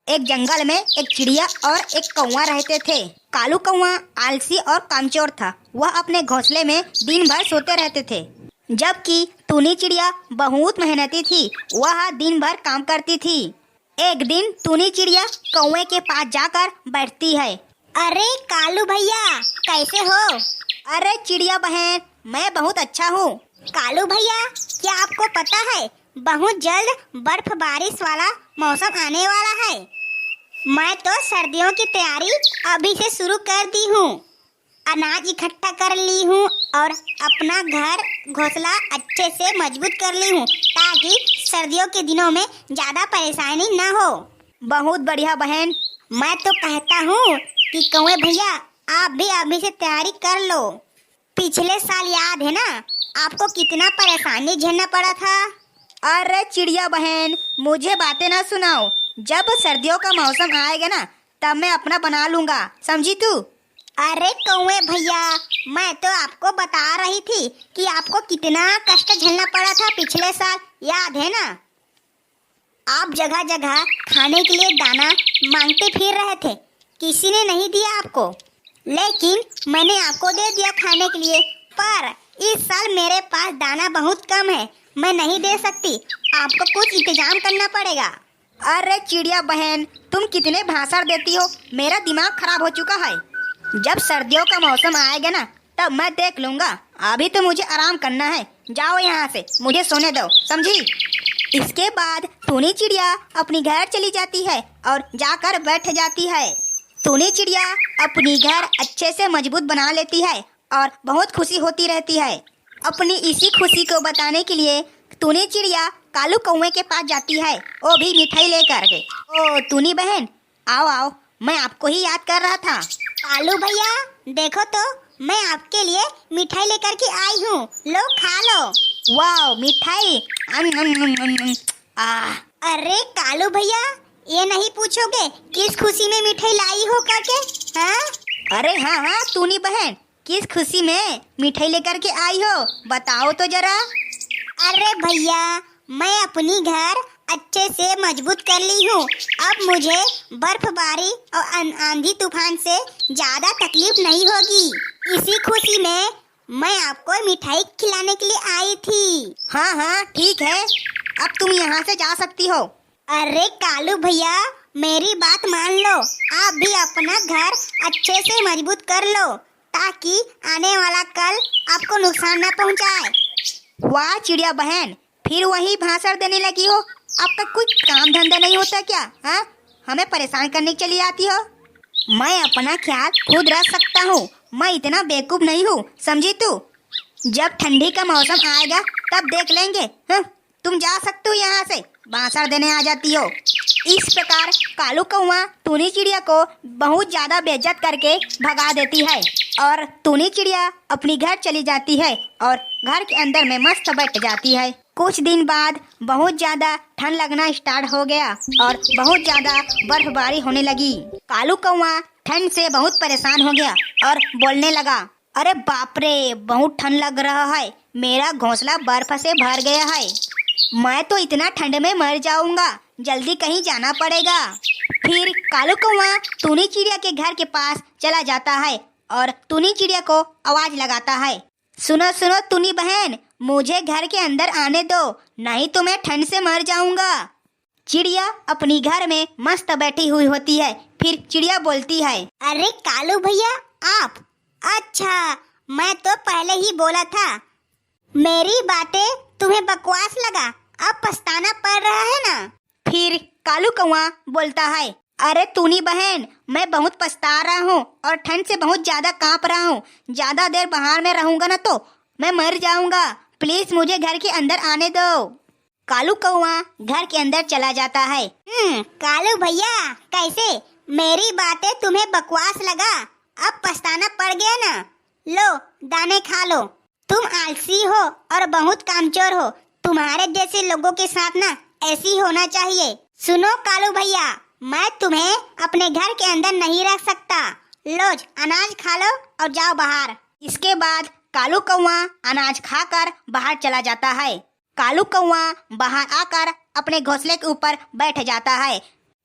एक जंगल में एक चिड़िया और एक कौवा रहते थे। कालू कौवा आलसी और कामचोर था। वह अपने घोंसले में दिन भर सोते रहते थे, जबकि टूनी चिड़िया बहुत मेहनती थी। वह दिन भर काम करती थी। एक दिन टूनी चिड़िया कौवे के पास जाकर बैठती है। अरे कालू भैया, कैसे हो? अरे चिड़िया बहन, मैं बहुत अच्छा हूँ। कालू भैया, क्या आपको पता है बहुत जल्द बर्फ बारिश वाला मौसम आने वाला है। मैं तो सर्दियों की तैयारी अभी से शुरू कर दी हूँ। अनाज इकट्ठा कर ली हूँ और अपना घर घोंसला अच्छे से मजबूत कर ली हूँ, ताकि सर्दियों के दिनों में ज्यादा परेशानी न हो। बहुत बढ़िया बहन। मैं तो कहता हूँ कि कौवे भैया, आप भी अभी से तैयारी कर लो। पिछले साल याद है ना, आपको कितना परेशानी झेलना पड़ा था। अरे चिड़िया बहन, मुझे बातें ना सुनाओ। जब सर्दियों का मौसम आएगा ना, तब मैं अपना बना लूंगा, समझी तू? अरे कौवे भैया, मैं तो आपको बता रही थी कि आपको कितना कष्ट झेलना पड़ा था पिछले साल, याद है ना? आप जगह जगह खाने के लिए दाना मांगते फिर रहे थे, किसी ने नहीं दिया आपको, लेकिन मैंने आपको दे दिया खाने के लिए। पर इस साल मेरे पास दाना बहुत कम है, मैं नहीं दे सकती, आपको कुछ इंतजाम करना पड़ेगा। अरे चिड़िया बहन, तुम कितने भाषण देती हो, मेरा दिमाग खराब हो चुका है। जब सर्दियों का मौसम आएगा ना, तब मैं देख लूंगा। अभी तो मुझे आराम करना है। जाओ यहाँ से, मुझे सोने दो, समझी? इसके बाद टूनी चिड़िया अपनी घर चली जाती है और जाकर बैठ जाती है। टूनी चिड़िया अपनी घर अच्छे से मजबूत बना लेती है और बहुत खुशी होती रहती है। अपनी इसी खुशी को बताने के लिए टूनी चिड़िया कालू कौवे के पास जाती है, वो भी मिठाई लेकर के। ओ टूनी बहन, आओ आओ, मैं आपको ही याद कर रहा था। कालू भैया, देखो तो, मैं आपके लिए मिठाई लेकर के आई हूँ, लो खा लो। वाह मिठाई, अरे कालू भैया, ये नहीं पूछोगे किस खुशी में मिठाई लाई हो करके? हाँ? अरे हाँ हाँ टूनी बहन, किस खुशी में मिठाई लेकर के आई हो, बताओ तो जरा। अरे भैया, मैं अपनी घर अच्छे से मजबूत कर ली हूँ। अब मुझे बर्फबारी और आंधी तूफान से ज्यादा तकलीफ नहीं होगी। इसी खुशी में मैं आपको मिठाई खिलाने के लिए आई थी। हाँ हाँ ठीक है, अब तुम यहाँ से जा सकती हो। अरे कालू भैया, मेरी बात मान लो, आप भी अपना घर अच्छे से मजबूत कर लो, ताकि आने वाला कल आपको नुकसान न पहुँचाए। वाह चिड़िया बहन, फिर वही भाषण देने लगी हो। आपका कुछ काम धंधा नहीं होता क्या? हाँ, हमें परेशान करने चली आती हो। मैं अपना ख्याल खुद रख सकता हूँ, मैं इतना बेवकूफ नहीं हूँ, समझी तू? जब ठंडी का मौसम आएगा तब देख लेंगे। हाँ, तुम जा सकते हो यहाँ से, भाषण देने आ जाती हो। इस प्रकार कालू कौवा टूनी चिड़िया को बहुत ज्यादा बेइज्जत करके भगा देती है और टूनी चिड़िया अपनी घर चली जाती है और घर के अंदर में मस्त बैठ जाती है। कुछ दिन बाद बहुत ज्यादा ठंड लगना स्टार्ट हो गया और बहुत ज्यादा बर्फबारी होने लगी। कालू कौवा ठंड से बहुत परेशान हो गया और बोलने लगा, अरे बाप रे, बहुत ठंड लग रहा है, मेरा घोंसला बर्फ से भर गया है, मैं तो इतना ठंड में मर जाऊंगा, जल्दी कहीं जाना पड़ेगा। फिर कालू कौवा टूनी चिड़िया के घर के पास चला जाता है और टूनी चिड़िया को आवाज लगाता है, सुनो सुनो टूनी बहन, मुझे घर के अंदर आने दो, नहीं तो मैं ठंड से मर जाऊंगा। चिड़िया अपनी घर में मस्त बैठी हुई होती है। फिर चिड़िया बोलती है, अरे कालू भैया, आप? अच्छा, मैं तो पहले ही बोला था, मेरी बातें तुम्हें बकवास लगा, अब पछताना पड़ रहा है ना? फिर कालू कौवा बोलता है, अरे टूनी बहन, मैं बहुत पछता रहा हूँ और ठंड से बहुत ज्यादा कांप रहा हूँ, ज्यादा देर बाहर में रहूंगा ना तो मैं मर जाऊंगा, प्लीज मुझे घर के अंदर आने दो। कालू कौवा घर के अंदर चला जाता है। कालू भैया, कैसे? मेरी बातें तुम्हें बकवास लगा, अब पछताना पड़ गया ना? लो दाने खा लो। तुम आलसी हो और बहुत कामचोर हो, तुम्हारे जैसे लोगों के साथ ना ऐसे ही होना चाहिए। सुनो कालू भैया, मैं तुम्हें अपने घर के अंदर नहीं रख सकता, लो अनाज खा लो और जाओ बाहर। इसके बाद कालू कौवा अनाज खाकर बाहर चला जाता है। कालू कौवा बाहर आकर अपने घोंसले के ऊपर बैठ जाता है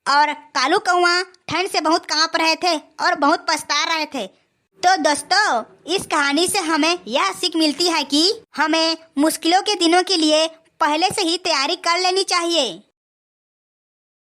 और कालू कौआ ठंड से बहुत कांप रहे थे और बहुत पछता रहे थे। तो दोस्तों, इस कहानी से हमें यह सीख मिलती है कि हमें मुश्किलों के दिनों के लिए पहले से ही तैयारी कर लेनी चाहिए।